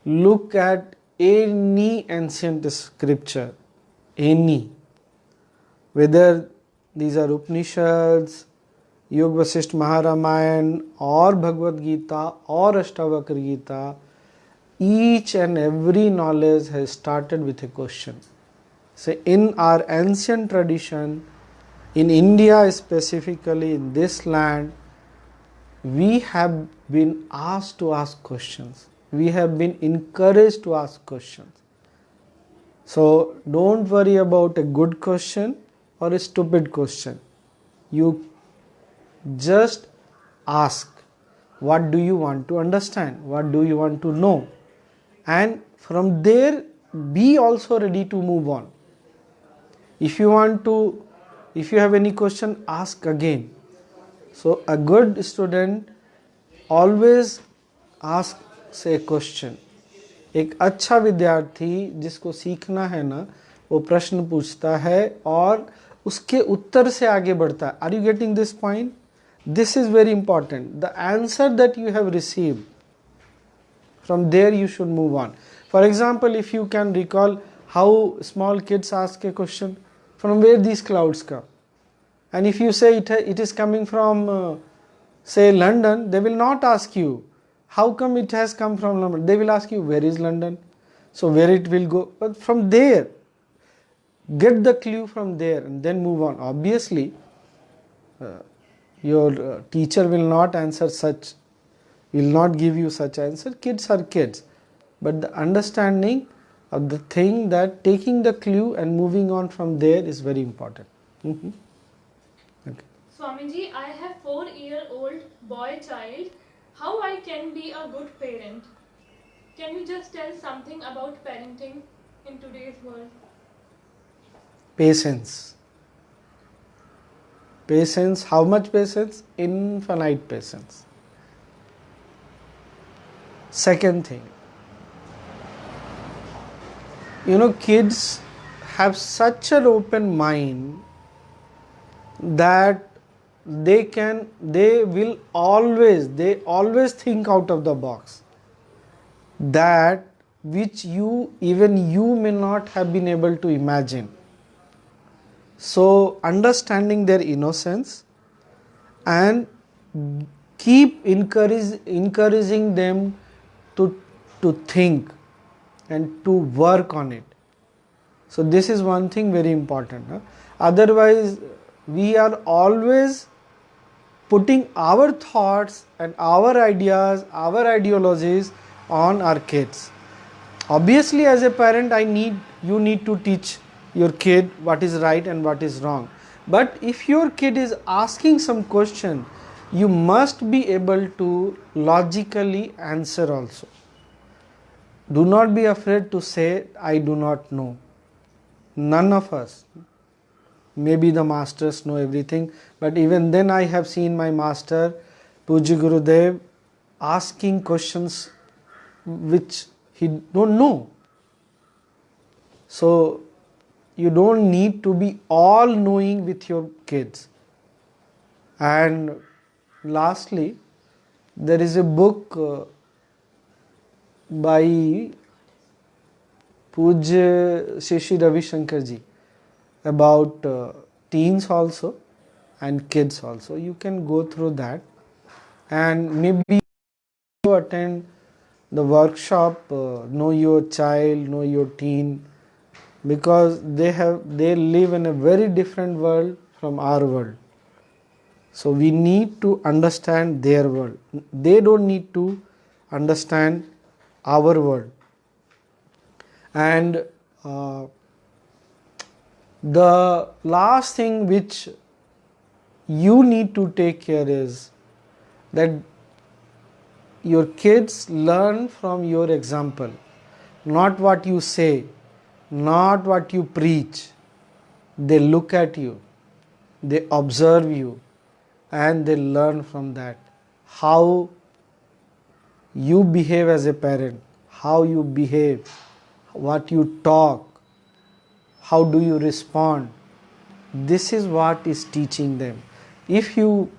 look at any ancient scripture, any, whether these are Upanishads, Yoga Vasishtha Maharamayan or Bhagavad Gita or Ashtavakra Gita, each and every knowledge has started with a question. So in our ancient tradition, in India specifically, in this land, we have been asked to ask questions. We have been encouraged to ask questions. So don't worry about a good question or a stupid question. You just ask, what do you want to understand? What do you want to know? And from there, be also ready to move on. If you have any question, ask again. So a good student always asks a question. एक अच्छा विद्यार्थी जिसको सीखना है ना, वो प्रश्न पूछता है और उसके उत्तर से आगे बढ़ता है. Are you getting this point? This is very important. The answer that you have received, from there you should move on. For example, if you can recall how small kids ask a question, from where these clouds come? And if you say it is coming from, say, London, they will not ask you, how come it has come from London? They will ask you, where is London? So where it will go? But from there, get the clue from there and then move on. Obviously, your teacher will not give you such answer. Kids are kids. But the understanding of the thing, that taking the clue and moving on from there is very important. Okay. Swamiji, I have 4-year-old boy child. How I can be a good parent? Can you just tell something about parenting in today's world? Patience. Patience. How much patience? Infinite patience. Second thing, kids have such an open mind that they always think out of the box, that which even you may not have been able to imagine. So understanding their innocence and keep encouraging them to think and to work on it. So this is one thing very important. Otherwise, we are always putting our thoughts and our ideas, our ideologies on our kids. Obviously, as a parent, you need to teach your kid what is right and what is wrong. But if your kid is asking some question, you must be able to logically answer also. Do not be afraid to say, I do not know. None of us. Maybe the masters know everything, but even then I have seen my master, Puji Gurudev, asking questions which he don't know. So you don't need to be all knowing with your kids. And lastly, there is a book by Pujya Shishi Ravi Shankar ji about teens also and kids also. You can go through that, and maybe you attend the workshop, know your child, know your teen, because they live in a very different world from our world. So we need to understand their world. They don't need to understand our world. And the last thing which you need to take care is that your kids learn from your example, not what you say, not what you preach. They look at you, they observe you, and they learn from that. How you behave as a parent, how you behave, what you talk, how do you respond. This is what is teaching them. If you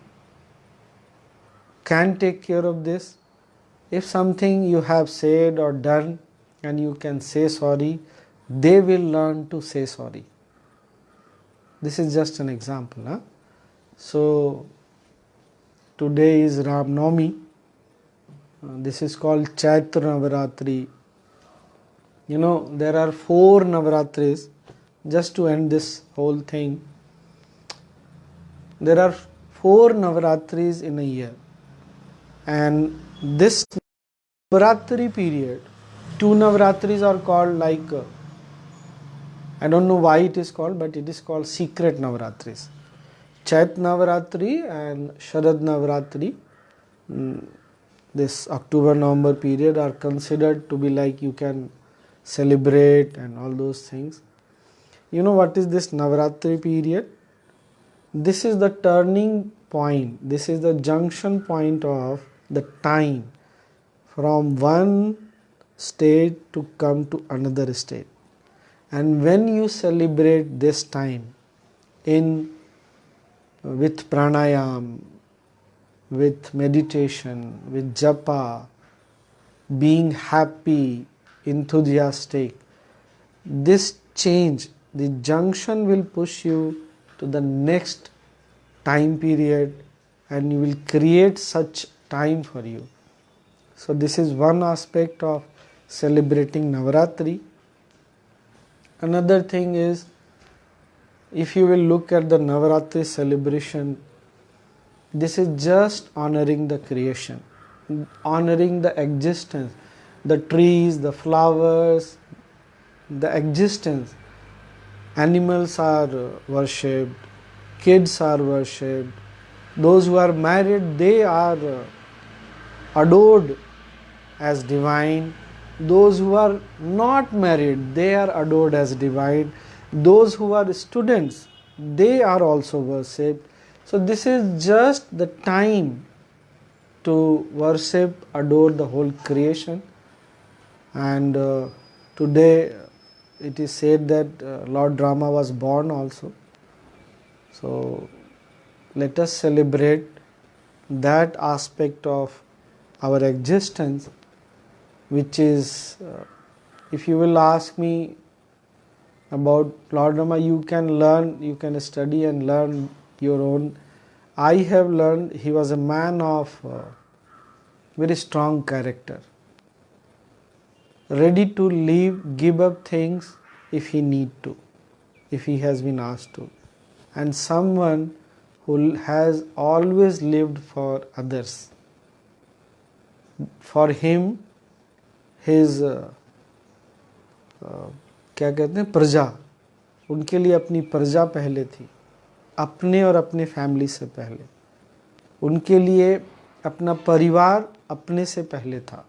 can take care of this, if something you have said or done and you can say sorry, they will learn to say sorry. This is just an example. So today is Ram Navami. This is called Chaitra Navaratri. You know, there are 4 Navaratris. Just to end this whole thing, there are 4 Navaratris in a year. And this Navaratri period, 2 Navaratris are called like, I don't know why it is called, but it is called secret Navaratris. Chait Navaratri and Sharad Navaratri, this October-November period, are considered to be like you can celebrate and all those things. You know what is this Navaratri period? This is the turning point. This is the junction point of the time from one state to come to another state. And when you celebrate this time with pranayam, with meditation, with japa, being happy, enthusiastic, this change, the junction will push you to the next time period, and you will create such time for you. So this is one aspect of celebrating Navaratri. Another thing is, if you will look at the Navaratri celebration, this is just honoring the creation, honoring the existence, the trees, the flowers, the existence. Animals are worshipped, kids are worshipped, those who are married, they are adored as divine. Those who are not married, they are adored as divine. Those who are students, they are also worshipped. So this is just the time to worship, adore the whole creation. And today it is said that Lord Rama was born also. So let us celebrate that aspect of our existence, which is, if you will ask me about Lord Rama, you can learn, you can study and learn your own I have learned he was a man of very strong character, ready to leave, give up things if he need to, if he has been asked to, and someone who has always lived for others. For him, his क्या कहते हैं, प्रजा, उनके लिए अपनी प्रजा पहले थी, अपने और अपने फैमिली से पहले, उनके लिए अपना परिवार अपने से पहले था.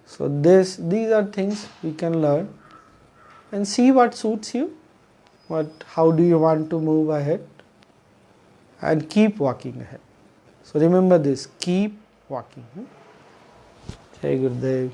So these are things we can learn and see what suits you, how do you want to move ahead, and keep walking ahead. So remember this, keep walking. Jai Gurudev.